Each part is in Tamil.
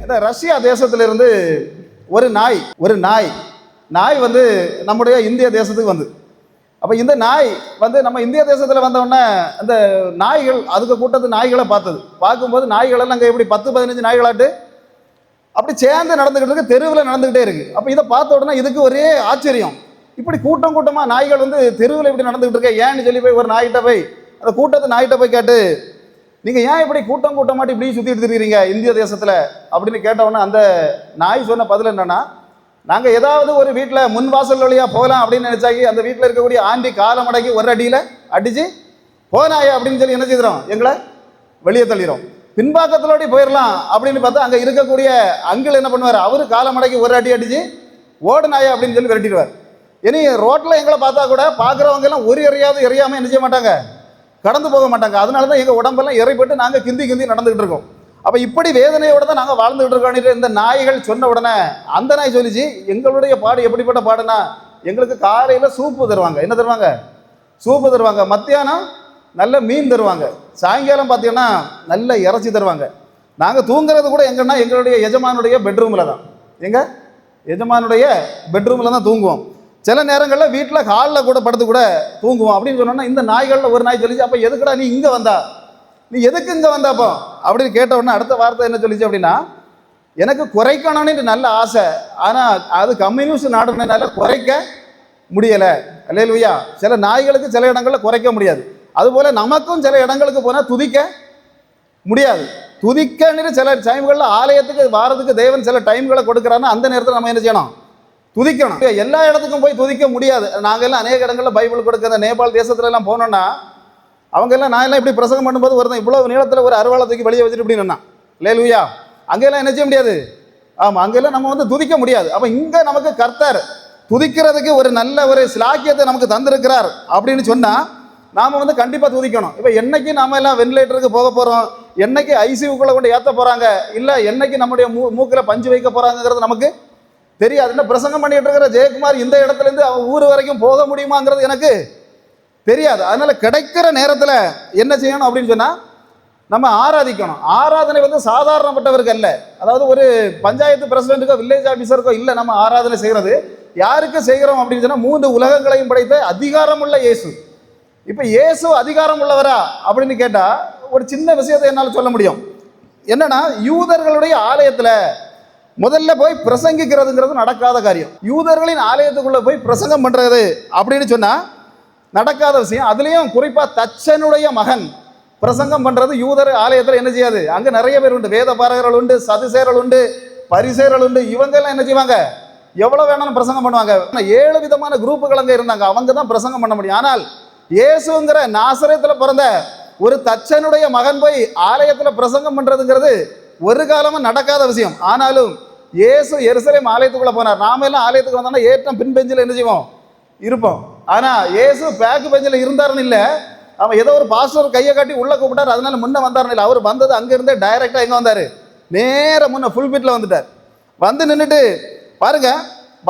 இந்த ரஷ்யா தேசத்திலிருந்து ஒரு நாய் வந்து நம்முடைய இந்திய தேசத்துக்கு வந்து, அப்போ இந்த நாய் வந்து நம்ம இந்திய தேசத்தில் வந்தோடனே அந்த நாய்கள், அதுக்கு கூட்டத்து நாய்களை பார்க்கும்போது நாய்களெல்லாம் அங்கே எப்படி 10-15 நாய்களாட்டு அப்படி சேர்ந்து நடந்துக்கிட்டு இருக்கு, தெருவில் நடந்துக்கிட்டே இருக்கு. அப்போ இதை பார்த்த உடனே இதுக்கு ஒரே ஆச்சரியம், இப்படி கூட்டமாக நாய்கள் வந்து தெருவில் இப்படி நடந்துக்கிட்டு இருக்க ஏன்னு சொல்லி போய் ஒரு நாய்கிட்ட போய் அந்த கூட்டத்து நாய்கிட்ட போய் கேட்டு, நீங்கள் ஏன் இப்படி கூட்டமாட்டி இப்படி சுற்றிட்டு இருக்கிறீங்க இந்திய தேசத்தில் அப்படின்னு கேட்டவுடனே அந்த நாய் சொன்ன பதில் என்னன்னா, நாங்கள் ஏதாவது ஒரு வீட்டில் முன் வாசல் வழியாக போகலாம் அப்படின்னு நினைச்சாக்கி அந்த வீட்டில் இருக்கக்கூடிய ஆண்டி காலம் அடக்கி ஒரு அடியில் அடித்து போனாயா அப்படின்னு சொல்லி என்ன செய்கிறோம், எங்களை வெளியே தள்ளிடும். பின்பாக்கத்திலோடி போயிடலாம் அப்படின்னு பார்த்தா அங்கே இருக்கக்கூடிய அங்கிள் என்ன பண்ணுவார், அவரு காலம் அடக்கி ஒரு அடி அடித்து ஓடுனாயா அப்படின்னு சொல்லி விரட்டிடுவார். இனி ரோட்டில் எங்களை பார்த்தா கூட பார்க்குறவங்க எல்லாம் ஒரு எறியாமல் என்ன செய்ய மாட்டாங்க, கடந்து போக மாட்டாங்க. அதனால தான் எங்கள் உடம்பெல்லாம் இறைப்பட்டு நாங்கள் கிந்தி நடந்துகிட்டு இருக்கோம். அப்போ இப்படி வேதனையோடு தான் நாங்கள் வாழ்ந்துகிட்டு இருக்கோம். இந்த நாய்கள் சொன்ன உடனே அந்த நாய் சொல்லிச்சு, எங்களுடைய பாடு எப்படிப்பட்ட பாடுனா, எங்களுக்கு காலையில் சூப்பு தருவாங்க. என்ன தருவாங்க, சூப்பு தருவாங்க. மத்தியானம் நல்ல மீன் தருவாங்க. சாயங்காலம் பார்த்தீங்கன்னா நல்ல இறைச்சி தருவாங்க. நாங்கள் தூங்குறது கூட எங்கன்னா எங்களுடைய எஜமானுடைய பெட்ரூமில் தான், எங்கள் எஜமானுடைய பெட்ரூமில் தான் தூங்குவோம். சில நேரங்களில் வீட்டில் ஹாலில் கூட படுத்து கூட தூங்குவோம். அப்படின்னு சொன்னோன்னா இந்த நாய்களில் ஒரு நாய் சொல்லிச்சு, அப்போ எதுக்குடா நீ இங்கே வந்தா, நீ எதுக்கு இங்கே வந்தாப்போ அப்படின்னு கேட்ட உடனே அடுத்த வார்த்தை என்ன சொல்லிச்சு அப்படின்னா, எனக்கு குறைக்கணும்னு நல்ல ஆசை, ஆனால் அது கம்யூனிஸ்ட் நாடுனால குறைக்க முடியலை. அல்லேலூயா. சில நாய்களுக்கு சில இடங்களில் குறைக்க முடியாது, அதுபோல் நமக்கும் சில இடங்களுக்கு போனால் துதிக்க முடியாது. துதிக்கன்னு சில டைம்களில் ஆலயத்துக்கு வாரத்துக்கு தேவன் சில டைம்களை கொடுக்குறாருன்னா அந்த நேரத்தில் நம்ம என்ன செய்யணும், துதிக்கணும். எல்லா இடத்துக்கும் போய் துதிக்க முடியாது. நாங்கள் எல்லாம் அநேக இடங்களில் பைபிள் கொடுக்குற நேபாள் தேசத்துல எல்லாம் போனோம்னா அவங்க எல்லாம், நான் எல்லாம் இப்படி பிரசங்கம் பண்ணும்போது ஒருத்தன் இவ்வளவு நீளத்தில் ஒரு அருவாளை தூக்கி வெளியே வச்சுட்டு இப்படின்னா அல்லேலூயா, அங்கெல்லாம் என்ன செய்ய முடியாது. ஆமாம், அங்கெல்லாம் நம்ம வந்து துதிக்க முடியாது. அப்போ இங்கே நமக்கு கர்த்தர் துதிக்கிறதுக்கு ஒரு நல்ல ஒரு சிலாக்கியத்தை நமக்கு தந்திருக்கிறார் அப்படின்னு சொன்னால் நாம் வந்து கண்டிப்பாக துதிக்கணும். இப்போ என்னைக்கு நாம எல்லாம் வென்டிலேட்டருக்கு போக போகிறோம், என்னைக்கு ஐசியூக்குள்ளே கொண்டு ஏற்ற போகிறாங்க, இல்லை என்னைக்கு நம்முடைய மூக்கில் பஞ்சு வைக்க போகிறாங்கிறது நமக்கு தெரியாது. என்ன பிரசங்கம் பண்ணிட்டு இருக்கிற ஜெயக்குமார் இந்த இடத்துலேருந்து அவன் ஊர் வரைக்கும் போக முடியுமாங்கிறது எனக்கு தெரியாது. அதனால கிடைக்கிற நேரத்தில் என்ன செய்யணும் அப்படின்னு சொன்னால் நம்ம ஆராதிக்கணும். ஆராதனை வந்து சாதாரணப்பட்டவருக்கு அல்ல, அதாவது ஒரு பஞ்சாயத்து பிரசிடென்ட்டுக்கோ வில்லேஜ் ஆஃபீஸருக்கோ இல்லை. நம்ம ஆராதனை செய்கிறது யாருக்கு செய்கிறோம் அப்படின்னு சொன்னால் 3 உலகங்களையும் படைத்த அதிகாரம் உள்ள இயேசு. இப்போ இயேசு அதிகாரம் உள்ளவரா அப்படின்னு கேட்டால் ஒரு சின்ன விஷயத்தை என்னால் சொல்ல முடியும். என்னன்னா, யூதர்களுடைய ஆலயத்தில் முதல்ல போய் பிரசங்கிக்கிறதுங்கிறது நடக்காத காரியம். யூதர்களின் ஆலயத்துக்குள்ள போய் பிரசங்கம் பண்றது அப்படின்னு சொன்னா நடக்காத விஷயம். அதுலேயும் குறிப்பா தச்சனுடைய மகன் பிரசங்கம் பண்றது யூதர் ஆலயத்தில் என்ன செய்யாது. அங்கே நிறைய பேர் உண்டு, வேத பாரகர்கள் உண்டு, சதுசேரர்கள் உண்டு, பரிசேரர்கள் உண்டு. இவங்க எல்லாம் என்ன செய்வாங்க, எவ்வளவு வேணாலும் பிரசங்கம் பண்ணுவாங்க. 7 விதமான குரூப்புகள் அங்கே இருந்தாங்க, அவங்க தான் பிரசங்கம் பண்ண முடியும். ஆனால் இயேசுங்கிற நாசரேத்தில் பிறந்த ஒரு தச்சனுடைய மகன் போய் ஆலயத்தில் பிரசங்கம் பண்றதுங்கிறது ஒரு காலமும் நடக்காத விஷயம். ஆனாலும் இயேசு எருசலேம் ஆலயத்துக்குள்ள போனார். நாம எல்லாம் ஆலயத்துக்கு வந்தோம்னா ஏற்றம் பின் பெஞ்சில் என்ன செய்வோம், இருப்போம். ஆனா இயேசு பேக்கு பெஞ்சில் இருந்தாருன்னு இல்லை, அவன் ஏதோ ஒரு பாஸ்டர் கையை காட்டி உள்ள கூப்பிட்டார், அதனால முன்ன வந்தாருன்னு இல்லை. அவர் வந்தது அங்கிருந்தே டைரக்டா எங்க வந்தாரு, நேர முன்ன ஃபுல் பிட்ல வந்துட்டார். வந்து நின்றுட்டு பாருங்க,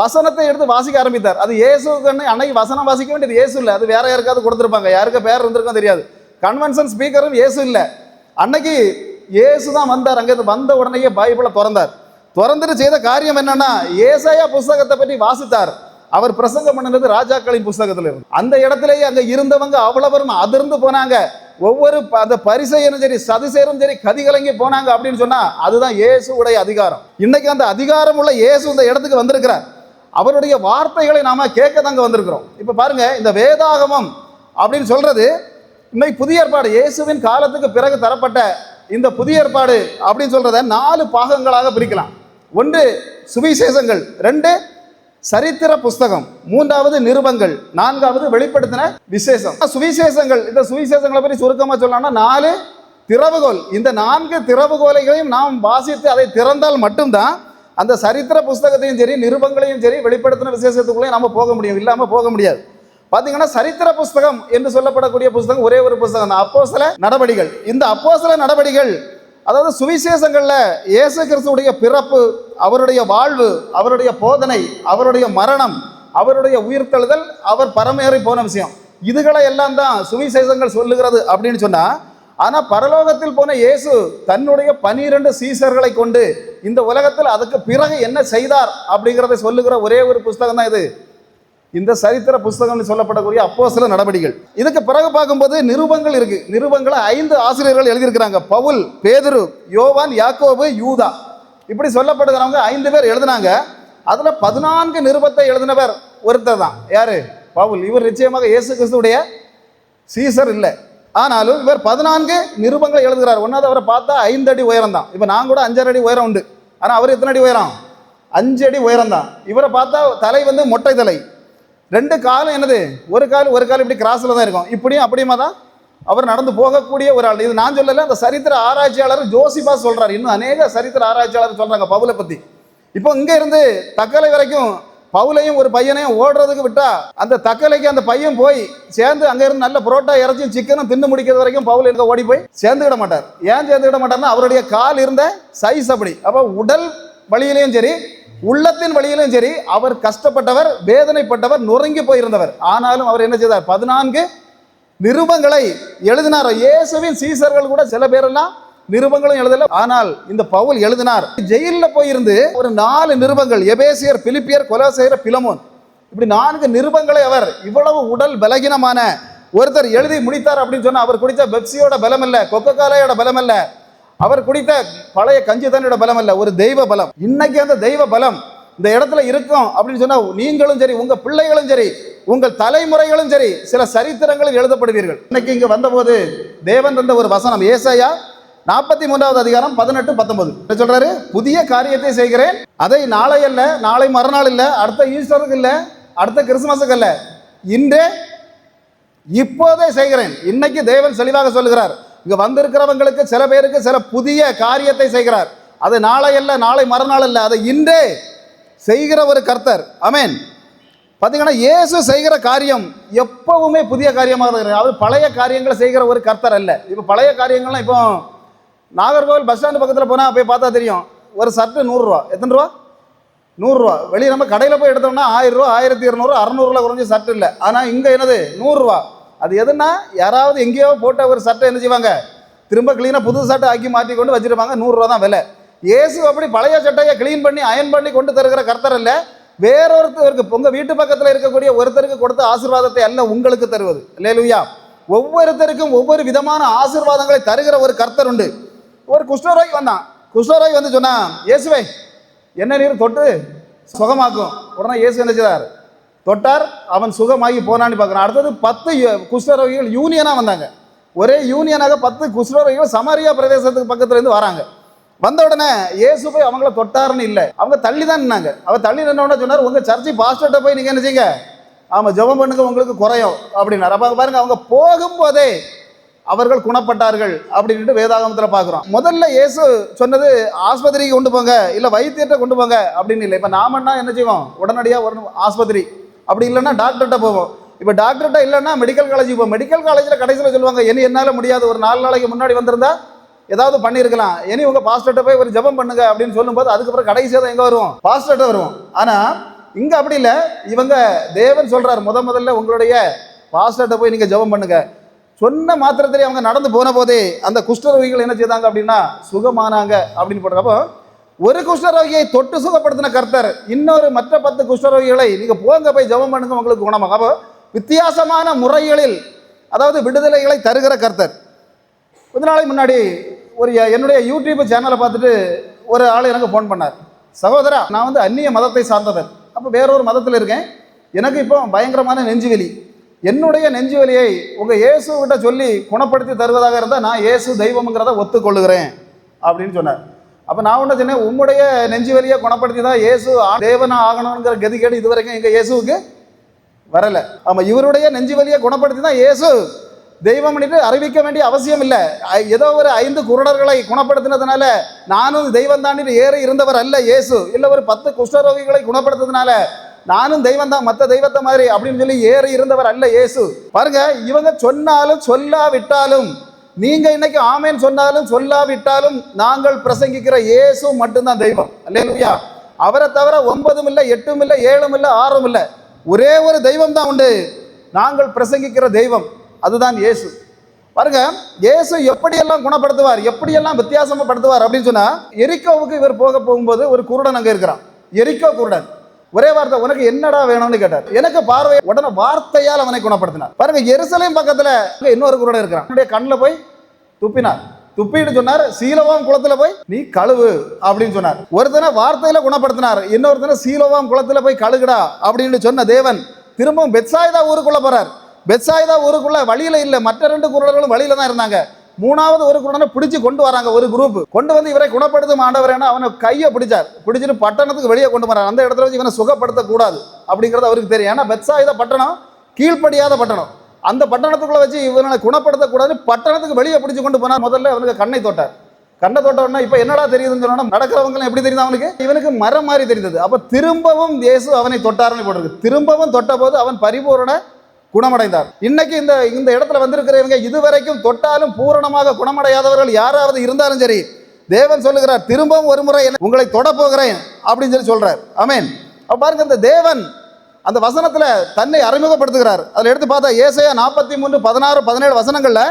வசனத்தை எடுத்து வாசிக்க ஆரம்பித்தார். அது இயேசுக்கு அன்னைக்கு வசனம் வாசிக்க வேண்டியது இயேசு இல்லை, அது வேற யாருக்காவது கொடுத்துருப்பாங்க, யாருக்கு பேர் இருந்திருக்கும் தெரியாது. கன்வென்ஷன் ஸ்பீக்கரும் இயேசு இல்லை. அன்னைக்கு இயேசு தான் வந்தார். அங்கிருந்து வந்த உடனேயே பைபிளை திறந்துட்டு செய்த காரியம் என்னன்னா, ஏசாயா புஸ்தகத்தை பற்றி வாசித்தார். அவர் பிரசங்கம் பண்ணது ராஜாக்களின் புஸ்தகத்தில் இருந்து. அந்த இடத்திலேயே அங்க இருந்தவங்க அவ்வளவரும் அதிர்ந்து போனாங்க. ஒவ்வொரு அந்த பரிசேயரும் சரி சதுசேரும் சரி கதிகலங்கி போனாங்க. அப்படின்னு சொன்னா அதுதான் இயேசுடைய அதிகாரம். இன்னைக்கு அந்த அதிகாரம் உள்ள இயேசு இந்த இடத்துக்கு வந்திருக்கிறார். அவருடைய வார்த்தைகளை நாம கேட்க தாங்க வந்திருக்கிறோம். இப்ப பாருங்க, இந்த வேதாகமம் அப்படின்னு சொல்றது இன்னைக்கு புதிய ஏற்பாடு, இயேசுவின் காலத்துக்கு பிறகு தரப்பட்ட இந்த புதிய ஏற்பாடு அப்படின்னு சொல்றத 4 பாகங்களாக பிரிக்கலாம். 1 சுவிசேஷங்கள், 2 சரித்திர புஸ்தகம், 3வது நிருபங்கள், 4வது வெளிப்படுத்தின விசேஷம். சுவிசேஷங்கள், இந்த சுவிசேஷங்களை பற்றி சுருக்கமாக சொல்லணும்னா 4 திறவுகோல். இந்த 4 திறவுகோலைகளையும் நாம் வாசித்து அதை திறந்தால் மட்டும்தான் அந்த சரித்திர புஸ்தகத்தையும் சரி நிருபங்களையும் சரி வெளிப்படுத்தின விசேஷத்துக்குள்ளே நம்ம போக முடியும், இல்லாமல் போக முடியாது. பார்த்தீங்கன்னா சரித்திர புஸ்தகம் என்று சொல்லப்படக்கூடிய புஸ்தகம் ஒரே ஒரு புஸ்தகம் தான், அப்போஸ்தல நடபடிகள். இந்த அப்போஸ்தல நடபடிகள், அதாவது சுவிசேஷங்கள்ல இயேசு கிறிஸ்துவுடைய பிறப்பு, அவருடைய வாழ்வு, அவருடைய போதனை, அவருடைய மரணம், அவருடைய உயிர்த்தெழுதல், அவர் பரமேறி போன விஷயம், இதுகளை எல்லாம் தான் சுவிசேஷங்கள் சொல்லுகிறது அப்படின்னு சொன்னா. ஆனா பரலோகத்தில் போன இயேசு தன்னுடைய 12 சீசர்களை கொண்டு இந்த உலகத்தில் அதுக்கு பிறகு என்ன செய்தார் அப்படிங்கிறத சொல்லுகிற ஒரே ஒரு புஸ்தகம் தான் இது, இந்த சரித்திர புஸ்தகம் சொல்லப்படக்கூடிய அப்போஸ்தலர் நடவடிக்கைகள். இதுக்கு பிறகு பார்க்கும்போது நிருபங்கள் இருக்கு. நிருபங்களை 5 ஆசிரியர்கள் எழுதியிருக்கிறாங்க. பவுல், பேதுரு, யோவான், யாக்கோபு, யூதா, இப்படி சொல்லப்படுகிறவங்க 5 பேர் எழுதினாங்க. அதுல 14 நிருபத்தை எழுதினவர் ஒருத்தர் தான். யாரு? பவுல். இவர் நிச்சயமாக இயேசு கிறிஸ்துடைய சீசர் இல்லை, ஆனாலும் இவர் 14 நிருபங்களை எழுதுகிறார். ஒன்னாவது அவரை பார்த்தா 5 அடி உயரம் தான். இப்போ நான் கூட 5 அடி உயரம் உண்டு, ஆனால் அவர் எத்தனை அடி உயரம்? 5 அடி உயரம் தான். இவரை பார்த்தா தலை மொட்டை தலை, 2 காலும் என்னது, ஒரு கால் இப்படி கிராஸில் தான் இருக்கும், இப்படியும் அப்படியுமா தான் அவர் நடந்து போகக்கூடிய ஒரு ஆள். இது நான் சொல்லலை, அந்த சரித்திர ஆராய்ச்சியாளர் ஜோசிபா சொல்றாரு. இன்னும் அநேக சரித்திர ஆராய்ச்சியாளர் சொல்றாங்க பவுலை பத்தி. இப்போ இங்க இருந்து தக்கலை வரைக்கும் பவுலையும் ஒரு பையனையும் ஓடுறதுக்கு விட்டா, அந்த தக்கலைக்கு அந்த பையன் போய் சேர்ந்து அங்க இருந்து நல்ல புரோட்டா இறைச்சியும் சிக்கனும் தின்னு முடிக்கிறது வரைக்கும் பவுல் எங்க ஓடி போய் சேர்ந்துக்கிட மாட்டார். ஏன் சேர்ந்துக்கிட மாட்டார்னா அவருடைய கால் இருந்த சைஸ் அப்படி. அப்போ உடல் வழியிலையும் சரி, உள்ளத்தின் வழியிலும் சரி, அவர் கஷ்டப்பட்டவர், வேதனைப்பட்டவர், நொறுங்கி போயிருந்தவர். ஆனாலும் அவர் என்ன செய்தார்? 14 நிருபங்களை எழுதினார். இயேசுவின் சீசர்கள் கூட சில பேரெல்லாம் நிருபங்களும் எழுதல, ஆனால் இந்த பவுல் எழுதினார். ஜெயிலில் போயிருந்து ஒரு 4 நிருபங்கள், எபேசியர், பிலிப்பியர், கொலோசையர், பிலமோன், இப்படி 4 நிருபங்களை அவர் இவ்வளவு உடல் பலகீனமான ஒருத்தர் எழுதி முடித்தார் அப்படின்னு சொன்னா, அவர் குடித்த பெப்சியோட பலம் இல்ல, கொக்கோ கோலாயோட பலம் இல்ல, அவர் குடித்த பழைய கஞ்சி தண்ணியோட பலம் இல்ல, ஒரு தெய்வ பலம். இன்னைக்கு அந்த தெய்வ பலம் இந்த இடத்துல இருக்கும் அப்படின்னு சொன்னா, நீங்களும் சரி, உங்க பிள்ளைகளும் சரி, உங்கள் தலைமுறைகளும் சரி, சில சரித்திரங்களில் எழுதப்படுவீர்கள். இன்னைக்கு இங்க வந்தபோது தேவன் தந்த ஒரு வசனம், ஏசாயா 43வது அதிகாரம் 18, 19 சொல்றாரு, புதிய காரியத்தை செய்கிறேன், அதை நாளை அல்ல, நாளை மறுநாள் இல்ல, அடுத்த ஈஸ்டருக்கு இல்ல, அடுத்த கிறிஸ்துமஸுக்கு அல்ல, இன்றே இப்போதே செய்கிறேன். இன்னைக்கு தேவன் தெளிவாக சொல்லுகிறார். இங்க வந்திருக்கிறவங்களுக்கு சில பேருக்கு சில புதிய காரியத்தை செய்கிறார். அது நாளை அல்ல, நாளை மறுநாள் அல்ல, அதை இன்றே செய்கிற ஒரு கர்த்தர். ஆமென். பார்த்தீங்கன்னா இயேசு செய்கிற காரியம் எப்பவுமே புதிய காரியமாக இருக்கிறது. அவர் பழைய காரியங்களை செய்கிற ஒரு கர்த்தர் அல்ல. இப்போ பழைய காரியங்கள்லாம் இப்போ நாகர்கோவில் பஸ் ஸ்டாண்டு பக்கத்தில் போனால் போய் பார்த்தா தெரியும், ஒரு சர்ட்டு 100 ரூபா. எத்தனை ரூபா? 100 ரூபா. வெளியே நம்ம கடையில் போய் எடுத்தோம்னா 1000 ரூபா, 1200, 600 குறைஞ்ச சர்ட் இல்லை. ஆனால் இங்கே என்னது 100 ரூபா. அது எதுனா யாராவது எங்கேயோ போட்ட ஒரு சட்டை என்ன செய்வாங்க, திரும்ப கிளீனாக புது சட்டை ஆக்கி மாற்றி கொண்டு வச்சிருப்பாங்க. 100 ரூபா தான் விலை. இயேசு அப்படி பழைய சட்டையை கிளீன் பண்ணி அயன் பண்ணி கொண்டு தருகிற கர்த்தர் அல்ல. வேறொருத்தருக்கு, உங்க வீட்டு பக்கத்தில் இருக்கக்கூடிய ஒருத்தருக்கு கொடுத்த ஆசீர்வாதத்தை அல்ல உங்களுக்கு தருவது. அல்லேலூயா. ஒவ்வொருத்தருக்கும் ஒவ்வொரு விதமான ஆசீர்வாதங்களை தருகிற ஒரு கர்த்தர் உண்டு. ஒரு குஷ்டரோகி வந்தான். குஷ்டரோகி வந்து சொன்னா, இயேசுவை என்ன நீர் தொட்டு சுகமாக்கும். உடனே இயேசு என்ன செய்தார்? தொட்டார், அவன் சுகமாகி போனான்னு பார்க்குறான். அடுத்தது 10 குஷ்டரோகிகள் யூனியனாக வந்தாங்க. ஒரே யூனியனாக 10 குஷ்டரோகிகள் சமாரியா பிரதேசத்துக்கு பக்கத்துலேருந்து வராங்க. வந்த உடனே இயேசு போய் அவங்கள தொட்டாருன்னு இல்லை, அவங்க தள்ளி தான் நின்னாங்க. அவர் தள்ளி நின்னோட சொன்னார், உங்கள் சர்ச்சை பாஸ்டர்கிட்ட போய் நீங்கள் என்ன செய்யுங்க, ஆமாம் ஜெபம் பண்ணுங்க, உங்களுக்கு குறையும் அப்படின்னாரு. அப்போ பாருங்க, அவங்க போகும்போதே அவர்கள் குணப்பட்டார்கள் அப்படின்ட்டு வேதாகமத்தில் பார்க்குறோம். முதல்ல இயேசு சொன்னது ஆஸ்பத்திரிக்கு கொண்டு போங்க, இல்லை வைத்தியத்தை கொண்டு போங்க அப்படின்னு இல்லை. இப்போ நாமன்னா என்ன செய்வோம், உடனடியாக ஒரு ஆஸ்பத்திரி, அப்படி இல்லைன்னா டாக்டர்கிட்ட போவோம். இப்போ டாக்டர்கிட்ட இல்லைன்னா மெடிக்கல் காலேஜுக்கு போவோம். மெடிக்கல் காலேஜில் கடைசியில் சொல்லுவாங்க, இனி என்னால் முடியாது, ஒரு 4 நாளைக்கு முன்னாடி வந்திருந்தா ஏதாவது பண்ணியிருக்கலாம், இனி உங்கள் பாஸ்டர்கிட்ட போய் ஒரு ஜெபம் பண்ணுங்க அப்படின்னு சொல்லும்போது அதுக்கப்புறம் கடைசியாக தான் எங்கே வருவோம், பாஸ்டர்கிட்ட வருவோம். ஆனால் இங்கே அப்படி இல்லை. இவங்க தேவன் சொல்கிறார், முதல்ல உங்களுடைய பாஸ்டர்கிட்ட போய் நீங்கள் ஜெபம் பண்ணுங்க. சொன்ன மாத்திரத்திலே அவங்க நடந்து போன போதே அந்த குஷ்டரோகிகள் என்ன செய்தாங்க அப்படின்னா சுகமானாங்க அப்படின்னு போடுறப்போ, ஒரு குஷ்டரோகியை தொட்டு சுகப்படுத்தின கர்த்தர் இன்னொரு மற்ற 10 குஷ்டரோகிகளை நீங்க போங்க போய் ஜெபம் பண்ணுங்க உங்களுக்கு குணமாகும். அப்போ வித்தியாசமான முறைகளில், அதாவது விடுதலைகளை தருகிற கர்த்தர். கொஞ்ச நாளைக்கு முன்னாடி என்னுடைய யூடியூப் சேனலை பார்த்துட்டு ஒரு ஆள் எனக்கு ஃபோன் பண்ணார். சகோதரா, நான் வந்து அந்நிய மதத்தை சார்ந்தவர், அப்போ வேறொரு மதத்தில் இருக்கேன், எனக்கு இப்போ பயங்கரமான நெஞ்சுவலி, என்னுடைய நெஞ்சுவலியை உங்கள் இயேசுகிட்ட சொல்லி குணப்படுத்தி தருவதாக இருந்தால் நான் இயேசு தெய்வம்ங்கிறத ஒத்துக்கொள்ளுகிறேன் அப்படின்னு சொன்னார். அப்போ நான் ஒன்று சொன்னேன், உம்முடைய நெஞ்சுவலியை குணப்படுத்தி தான் இயேசு தேவனாக ஆகணுங்கிற கதிகேடு இது வரைக்கும் எங்கள் இயேசுவுக்கு வரலை. ஆமாம், இவருடைய நெஞ்சுவலியை குணப்படுத்தி தான் இயேசு தெய்வம் அறிவிக்க வேண்டிய அவசியம் இல்லை. ஏதோ ஒரு 5 குருடர்களை குணப்படுத்தினதுனால நானும் தெய்வம் தாண்டி ஏறி இருந்தவர் அல்ல இயேசு. இல்லை ஒரு 10 குஷ்டரோகிகளை குணப்படுத்துறதுனால நானும் தெய்வம் தான், மற்ற தெய்வத்தை மாதிரி அப்படின்னு சொல்லி ஏறி இருந்தவர் அல்ல இயேசு. பாருங்க, இவங்க சொன்னாலும் சொல்லாவிட்டாலும், நீங்க இன்னைக்கு ஆமேன் சொன்னாலும் சொல்லாவிட்டாலும், நாங்கள் பிரசங்கிக்கிற இயேசு மட்டும்தான் தெய்வம். அல்லேலூயா. அவரை தவிர 9 இல்லை, 8 இல்லை, 7 இல்லை, 6 இல்லை, ஒரே ஒரு தெய்வம் தான் உண்டு. நாங்கள் பிரசங்கிக்கிற தெய்வம் அதுதான் இயேசு. பாருங்க, இயேசு எப்படியெல்லாம் குணப்படுத்துவார், எப்படியெல்லாம் வித்தியாசமா படுத்துவார் அப்படின்னு சொன்னா, எரிக்கோவுக்கு இவர் போகும்போது ஒரு குருடன் அங்க இருக்கிறான். எரிக்கோ குருடன். ஒரே வார்த்தை, உனக்கு என்னடா வேணும்னு கேட்டார். எனக்கு பார்வை, உடனே வார்த்தையால் அவனை குணப்படுத்தினார். பாருங்க, எருசலேம் பக்கத்துல இன்னொரு குருடன் இருக்கிறான். அவனுடைய கண்ணில் போய் துப்பினார். துப்பிட்டு சொன்னார், சீலோவாம் குளத்துல போய் நீ கழுவு அப்படின்னு சொன்னார். ஒருத்தனை வார்த்தையில குணப்படுத்தினார், இன்னொருத்தனை சீலோவாம் குளத்துல போய் கழுகுடா அப்படின்னு சொன்ன தேவன் திரும்பவும் பெத்சாயிதா ஊருக்குள்ள போறார். பெத்சாயிதா ஊருக்குள்ள வழியில இல்ல, மற்ற 2 குருடர்களும் வழியில தான் இருந்தாங்க. 3வது ஒரு குருடனை பிடிச்சு கொண்டு வராங்க. ஒரு குரூப் கொண்டு வந்து இவரை குணப்படுத்தும் ஆண்டவரேன்னா அவனை கையை பிடிச்சிட்டு பட்டணத்துக்கு வெளியே கொண்டு வராங்க. அந்த இடத்துல வச்சு இவனை சுகப்படுத்த கூடாது அப்படிங்கிறது அவருக்கு தெரியும். ஏன்னா பெத்சாயிதா பட்டணம் கீழ்ப்படியாத பட்டணம். அந்த பட்டணத்துக்குள்ள வச்சு இவனை குணப்படுத்தக்கூடாது, பட்டணத்துக்கு வெளியே பிடிச்சு கொண்டு போனார். முதல்ல அவனுக்கு கண்ணை தொட்டார். கண்ணை தொட்ட உடனே இப்ப என்னடா தெரியுதுன்னு சொன்னா, நடக்கிறவங்க எப்படி தெரியுது அவனுக்கு? இவனுக்கு மரம் மாதிரி தெரிந்தது. அப்ப திரும்பவும் இயேசு அவனை தொட்டார்னு போட்டிருக்கு. திரும்பவும் தொட்ட போது அவன் பரிபூரண குணமடைந்தார். இன்னைக்கு இந்த இடத்துல வந்திருக்கிறவங்க இதுவரைக்கும் தொட்டாலும் பூரணமாக குணமடையாதவர்கள் யாராவது இருந்தாலும் சரி, தேவன் சொல்லுகிறார், திரும்பவும் ஒரு முறை உங்களை தொட போகிறேன் அப்படின்னு சொல்றார். ஆமென். அப்ப பாருங்க, இந்த தேவன் அந்த வசனத்துல தன்னை அறிமுகப்படுத்துகிறார். அதில் எடுத்து பார்த்தா ஏசாயா 43, 16, 17 வசனங்கள்ல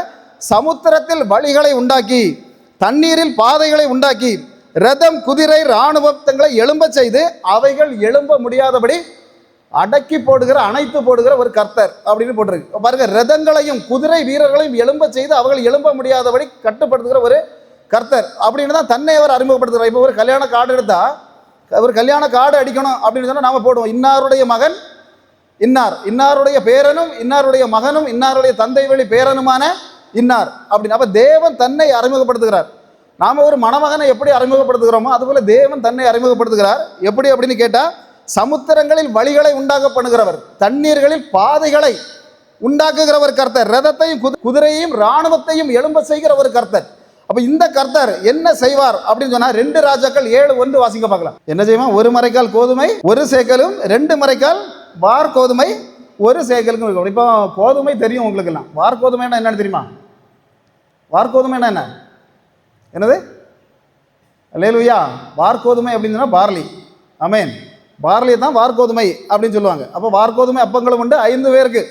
சமுத்திரத்தில் வழிகளை உண்டாக்கி, தண்ணீரில் பாதைகளை உண்டாக்கி, ரதம் குதிரை இராணுவம் தங்களை எழும்ப செய்து அவைகள் எழும்ப முடியாதபடி அடக்கி போடுகிற, அணைத்து போடுகிற ஒரு கர்த்தர் அப்படின்னு போட்டிருக்கு. பாருங்க, ரதங்களையும் குதிரை வீரர்களையும் எழும்ப செய்து அவர்கள் எழும்ப முடியாதபடி கட்டுப்படுத்துகிற ஒரு கர்த்தர் அப்படின்னு தான் தன்னை அவர் அறிமுகப்படுத்துகிறார். இப்போ ஒரு கல்யாண கார்டு எடுத்தா, ஒரு கல்யாண கார்டு அடிக்கணும் அப்படின்னு சொன்னால் நாம போடுவோம், இன்னாருடைய மகன் இன்னார், இன்னாருடைய பேரனும் இன்னாருடைய மகனும் இன்னாருடைய தந்தை வழி பேரனுமான இன்னார் அப்படின்னு. அப்ப தேவன் தன்னை அறிமுகப்படுத்துகிறார். நாம ஒரு மணமகனை எப்படி அறிமுகப்படுத்துகிறோமோ அதுபோல தேவன் தன்னை அறிமுகப்படுத்துகிறார். எப்படி அப்படின்னு கேட்டா, சமுத்திரங்களில் வழிகளை உண்டாக்க பண்ணுகிறவர், தண்ணீர்களில் பாதைகளை உண்டாக்குகிறவர் கர்த்தர், ரதத்தையும் குதிரையையும் இராணுவத்தையும் எழும்ப செய்கிற ஒரு கர்த்தர். அப்ப இந்த கர்த்தர் என்ன செய்வார் அப்படின்னு சொன்னா, 2 ராஜாக்கள் 7:1 வாசிக்க பார்க்கலாம். என்ன செய்வான்? 1 மரைக்கால் கோதுமை 1 சேக்கலும், 2 மரைக்கால் வார் கோதுமை 1 சேக்கலுக்கும் இருக்கும். இப்போ கோதுமை தெரியும் உங்களுக்கு எல்லாம். வார் கோதுமைன்னா என்னன்னு தெரியுமா? வார் கோதுமைன்னா என்ன? என்னது? அல்லேலூயா. வார் கோதுமை அப்படின்னு சொன்னா பார்லி. ஆமென். பார்லி தான் வார்கோதுமை அப்படின்னு சொல்லுவாங்க. அப்போ வார்கோதுமை அப்பங்களும் உண்டு. 5 பேருக்கு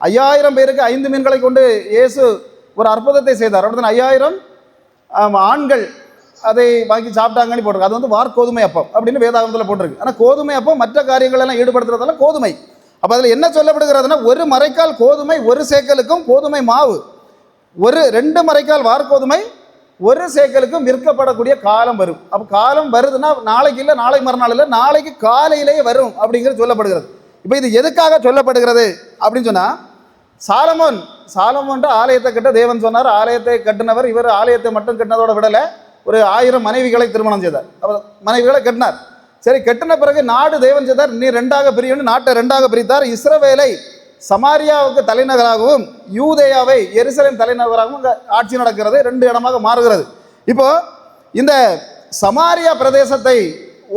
5000 பேருக்கு 5 மீன்களை கொண்டு இயேசு ஒரு அற்புதத்தை செய்தார். அப்படின்னா 5000 ஆண்கள் அதை வாங்கி சாப்பிட்டாங்கன்னு போட்டிருக்கு. அது வந்து வார்கோதுமை அப்பம் அப்படின்னு வேதாகமத்தில் போட்டிருக்கு. ஆனால் கோதுமை அப்பம் மற்ற காரியங்கள் எல்லாம் ஈடுபடுத்துறதால கோதுமை. அப்போ அதில் என்ன சொல்லப்படுகிறதுனா, 1 மரைக்கால் கோதுமை 1 சேக்கலுக்கும் கோதுமை மாவு, 2 மரைக்கால் வார்கோதுமை 1 சேக்கலுக்கும் விற்கப்படக்கூடிய காலம் வரும். அப்போ காலம் வருதுன்னா நாளைக்கு இல்லை, நாளை மறுநாள் இல்லை, நாளைக்கு காலையிலேயே வரும் அப்படிங்கிறது சொல்லப்படுகிறது. இப்போ இது எதுக்காக சொல்லப்படுகிறது அப்படின்னு சொன்னால், சாலமோன் ஆலயத்தை கட்ட தேவன் சொன்னார். ஆலயத்தை கட்டினவர் இவர். ஆலயத்தை மட்டும் கட்டினதோட விடலை, ஒரு 1000 மனைவிகளை திருமணம் செய்தார். அவர் மனைவிகளை கட்டினார். சரி, கட்டின பிறகு நாடு தேவன் செய்தார், நீ 2ஆக பிரியணும். நாட்டை 2ஆக பிரித்தார். இஸ்ரவேலை சமாரியாவுக்கு தலைநகராகவும் யூதேயாவை எருசலேம் தலைநகராகவும் ஆட்சி நடக்கிறது. 2 இடமாக மாறுகிறது. இப்போ இந்த சமாரியா பிரதேசத்தை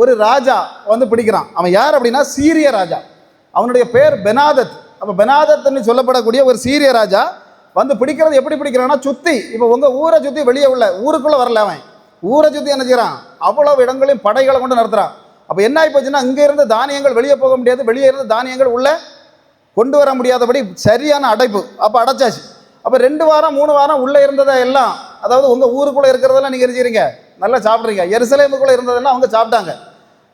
ஒரு ராஜா வந்து பிடிக்கிறான். அவன் யார் அப்படின்னா, சீரிய ராஜா. அவனுடைய பேர் பெனாதத். அப்போ பெனாதத்னு சொல்லப்படக்கூடிய ஒரு சீரிய ராஜா வந்து பிடிக்கிறது. எப்படி பிடிக்கிறான்னா, சுற்றி, இப்போ உங்கள் ஊரை சுற்றி வெளியே உள்ள ஊருக்குள்ளே வரல, அவன் ஊரை சுற்றி என்ன செய்கிறான், அவ்வளவு இடங்களையும் படைகளை கொண்டு நடத்துகிறான். அப்போ என்ன ஆகி போச்சுன்னா, இங்கே இருந்து தானியங்கள் வெளியே போக முடியாது, வெளியே இருந்து தானியங்கள் உள்ள கொண்டு வர முடியாதபடி சரியான அடைப்பு. அப்போ அடைச்சாச்சு. அப்போ 2 வாரம் 3 வாரம் உள்ளே இருந்ததை எல்லாம், அதாவது உங்கள் ஊருக்குள்ளே இருக்கிறதெல்லாம் நீங்கள் இருக்கிறீங்க, நல்லா சாப்பிட்றீங்க. எருசலேமுக்குள்ளே இருந்ததெல்லாம் அவங்க சாப்பிட்டாங்க.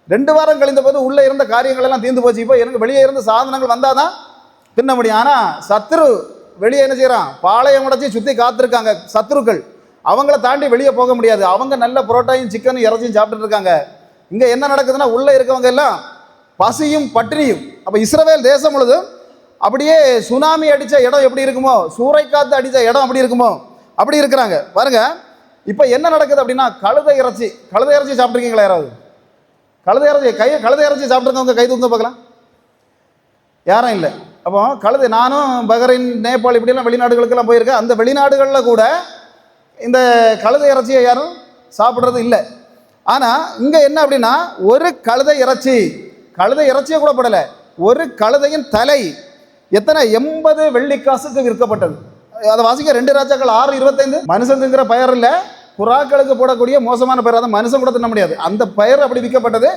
2 வாரம் கழிந்த போது உள்ளே இருந்த காரியங்கள் எல்லாம் தீர்ந்து போச்சு. இப்போ எனக்கு வெளியே இருந்த சாதனங்கள் வந்தால் தான் தின்ன முடியும். ஆனால் சத்ரு வெளியே என்ன செய்கிறான், பாளையம் உடைச்சி சுற்றி காத்திருக்காங்க சத்ருக்கள். அவங்கள தாண்டி வெளியே போக முடியாது. அவங்க நல்ல புரோட்டாயும் சிக்கனும் இறைச்சியும் சாப்பிட்டுட்டு இருக்காங்க. இங்கே என்ன நடக்குதுன்னா, உள்ளே இருக்கவங்க எல்லாம் பசியும் பட்டினியும். அப்போ இஸ்ரவேல் தேசம் முழுதும் அப்படியே சுனாமி அடித்த இடம் எப்படி இருக்குமோ, சூறைக்காத்து அடித்த இடம் அப்படி இருக்குமோ, அப்படி இருக்கிறாங்க. பாருங்க, இப்போ என்ன நடக்குது அப்படின்னா, கழுதை இறைச்சி சாப்பிட்ருக்கீங்களா யாராவது? கழுதை இறைச்சி சாப்பிட்ருக்கவங்க கை தூங்க பார்க்கலாம். யாரும் இல்லை. அப்போ கழுதை, நானும் பஹ்ரைன், நேபாள் இப்படிலாம் வெளிநாடுகளுக்கெல்லாம் போயிருக்கேன். அந்த வெளிநாடுகளில் கூட இந்த கழுதை இறைச்சியை யாரும் சாப்பிட்றது இல்லை. ஆனால் இங்கே என்ன அப்படின்னா, ஒரு கழுதை இறைச்சியை கூட படலை, ஒரு கழுதையின் தலை எத்தனை 80 வெள்ளிக்காசுக்கு விற்கப்பட்டது. அதை வாசிக்க 2 ராஜாக்கள் 6:25. மனுஷன் திங்கிற பெயர் இல்லை, புறாக்களுக்கு போடக்கூடிய மோசமான பெயர். அதை மனுஷன் கூட தின்ன முடியாது, அந்த பெயர் அப்படி விற்கப்பட்டது.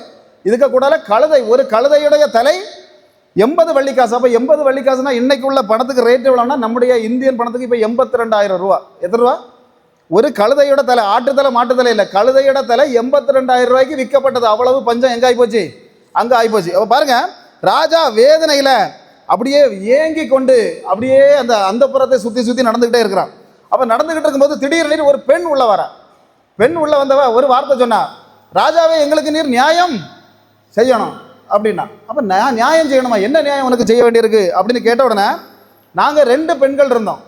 இதுக்கு கூட கழுதை, ஒரு கழுதையுடைய தலை 80 வெள்ளிக்காசு. அப்போ 80 வெள்ளிக்காசுனா இன்னைக்கு உள்ள பணத்துக்கு ரேட் எவ்வளோன்னா, நம்முடைய இந்தியன் பணத்துக்கு இப்போ 82,000 ரூபா. எத்தனை ரூபா? ஒரு கழுதையோட தலை, ஆட்டுத்தலை மாட்டுத்தலை இல்லை, கழுதையோட தலை 82,000 ரூபாய்க்கு விற்கப்பட்டது. அவ்வளவு பஞ்சம் எங்கே ஆகிப்போச்சு? அங்கே ஆகிப்போச்சு. அப்போ பாருங்க, ராஜா வேதனையில் அப்படியே ஏங்கி கொண்டு அப்படியே அந்த புறத்தை சுற்றி சுற்றி நடந்துக்கிட்டே இருக்கிறான். அப்போ நடந்துக்கிட்டு இருக்கும்போது திடீர்னு ஒரு பெண் உள்ள வர. பெண் உள்ள வந்தவ ஒரு வார்த்தை சொன்னா, ராஜாவே எங்களுக்கு நீர் நியாயம் செய்யணும் அப்படின்னா. அப்போ நான் நியாயம் செய்யணுமா? என்ன நியாயம் உனக்கு செய்ய வேண்டியிருக்கு அப்படின்னு கேட்ட உடனே, நாங்கள் 2 பெண்கள் இருந்தோம்.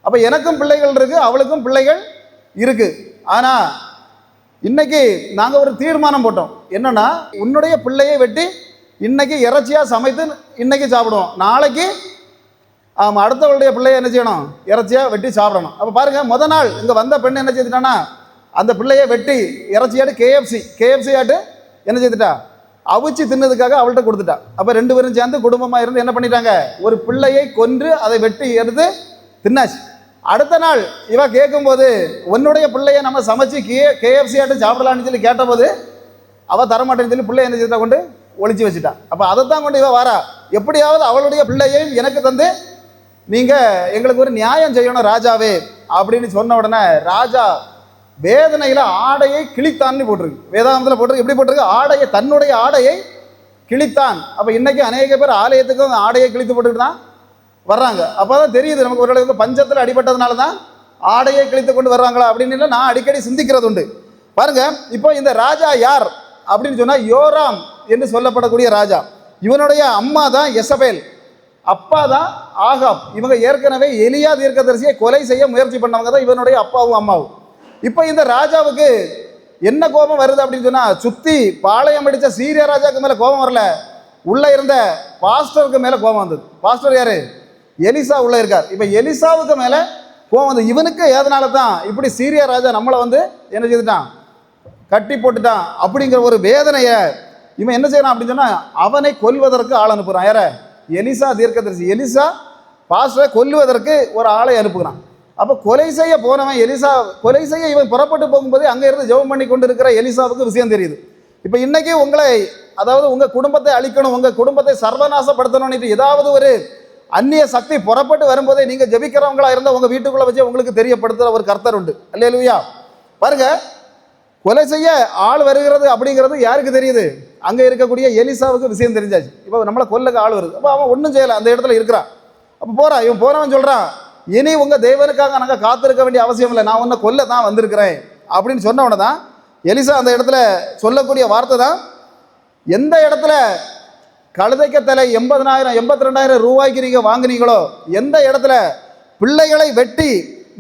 அப்போ எனக்கும் பிள்ளைகள் இருக்கு, அவளுக்கும் பிள்ளைகள் இருக்கு. ஆனால் இன்னைக்கு நாங்கள் ஒரு தீர்மானம் போட்டோம். என்னன்னா, உன்னுடைய பிள்ளையை வெட்டி இன்னைக்கு இறைச்சியாக சமைத்து இன்னைக்கு சாப்பிடுவோம், நாளைக்கு அடுத்தவளுடைய பிள்ளையை என்ன செய்யணும்? இறைச்சியாக வெட்டி சாப்பிடணும். அப்போ பாருங்க, முத நாள் இங்கே வந்த பெண் என்ன செய்துட்டானா, அந்த பிள்ளையை வெட்டி இறைச்சியாட்டு கேஎஃப்சி ஆட்டு என்ன செய்துட்டா, அவிச்சு தின்னதுக்காக அவள்கிட்ட கொடுத்துட்டா. அப்போ 2 பேரும் சேர்ந்து குடும்பமாக இருந்து என்ன பண்ணிட்டாங்க, ஒரு பிள்ளையை கொன்று அதை வெட்டி எடுத்து தின்னாச்சு. அடுத்த நாள் இவ கேட்கும்போது, உன்னுடைய பிள்ளையை நம்ம சமைச்சு கேஎஃப்சி ஆட்டு சாப்பிடலான்னு சொல்லி கேட்டபோது அவள் தரமாட்டேன்னு சொல்லி பிள்ளைய என்ன செய்தா கொண்டு ஒளிச்சு வச்சுட்டா. அப்போ அதைத்தான் கொண்டு இவ வாரா, எப்படியாவது அவளுடைய பிள்ளையையும் எனக்கு தந்து நீங்கள் எங்களுக்கு ஒரு நியாயம் செய்யணும் ராஜாவே அப்படின்னு சொன்ன உடனே, ராஜா வேதனையில் ஆடையை கிழித்தான்னு போட்டிருக்கு. வேதாந்தத்தில் போட்டிருக்கு. எப்படி போட்டிருக்கு? ஆடையை, தன்னுடைய ஆடையை கிழித்தான். அப்போ இன்னைக்கு அநேக பேர் ஆலயத்துக்கும் ஆடையை கிழித்து போட்டுக்கிட்டு தான் வர்றாங்க. அப்போ தான் தெரியுது நமக்கு ஓரளவுக்கு பஞ்சத்தில் அடிபட்டதுனால தான் ஆடையை கிழித்து கொண்டு வர்றாங்களா அப்படின்னு நான் அடிக்கடி சிந்திக்கிறது உண்டு. பாருங்க, இப்போ இந்த ராஜா யார் அப்படின்னு சொன்னால், யோராம் என்று சொல்லப்படக்கூடிய ராஜா. இவனுடைய அம்மா தான் எசபேல், அப்பா தான் ஆகாப். இவங்க ஏற்கனவே எலியா தீர்க்கதரிசியை கொலை செய்ய முயற்சி பண்ணவங்க தான் இவனுடைய அப்பாவும் அம்மாவும். இப்போ இந்த ராஜாவுக்கு என்ன கோபம் வருது அப்படின்னு சொன்னால், சுற்றி பாளையம் அடித்த சீரிய ராஜாவுக்கு மேலே கோபம் வரல, உள்ளே இருந்த பாஸ்டருக்கு மேலே கோபம் வந்தது. பாஸ்டர் யாரு? எலிசா உள்ளே இருக்கார். இப்போ எலிசாவுக்கு மேலே கோபம் வந்து, இவனுக்கு எதனால தான் இப்படி சீரிய ராஜா நம்மளை வந்து என்ன செய்துட்டான், கட்டி போட்டுட்டான் அப்படிங்கிற ஒரு வேதனையை இவன் என்ன செய்யறான் அப்படின்னு சொன்னால், அவனை கொல்வதற்கு ஆள் அனுப்புகிறான். யார? எலிசா தீர்க்கதரிசி. எலிசா பாஸ்டரை கொல்லுவதற்கு ஒரு ஆளை அனுப்புகிறான். அப்போ கொலை செய்ய போனவன் எலிசா, கொலை செய்ய இவன் புறப்பட்டு போகும்போது அங்கே இருந்து ஜெபம் பண்ணி கொண்டு இருக்கிற எலிசாவுக்கு விஷயம் தெரியுது. இப்போ இன்னைக்கு உங்களை, அதாவது உங்கள் குடும்பத்தை அழிக்கணும், உங்கள் குடும்பத்தை சர்வநாசப்படுத்தணும்னு ஏதாவது ஒரு அந்நிய சக்தி புறப்பட்டு வரும்போதே நீங்கள் ஜெபிக்கிறவங்களா இருந்தால் உங்கள் வீட்டுக்குள்ளே வச்சு உங்களுக்கு தெரியப்படுத்துகிற ஒரு கர்த்தர் உண்டு. அல்லேலூயா. பாருங்க, கொலை செய்ய ஆள் வருகிறது அப்படிங்கிறது யாருக்கு தெரியுது? அங்கே இருக்கக்கூடிய எலிசாவுக்கு விஷயம் தெரிஞ்சாச்சு. இப்போ நம்மளை கொல்லுக்கு ஆள் வருது. அப்போ அவன் ஒன்றும் செய்யலை, அந்த இடத்துல இருக்கிறான். அப்போ போகிறான். இவன் போகிறவன் சொல்கிறான், இனி உங்கள் தேவனுக்காக நாங்கள் காத்திருக்க வேண்டிய அவசியம் இல்லை, நான் உன்னை கொல்ல தான் வந்திருக்கிறேன் அப்படின்னு சொன்ன உடனே தான் எலிசா அந்த இடத்துல சொல்லக்கூடிய வார்த்தை தான், எந்த இடத்துல கழுதைக்க தலை 80,000 82,000 ரூபாய்க்கு நீங்கள் வாங்கினீங்களோ, எந்த இடத்துல பிள்ளைகளை வெட்டி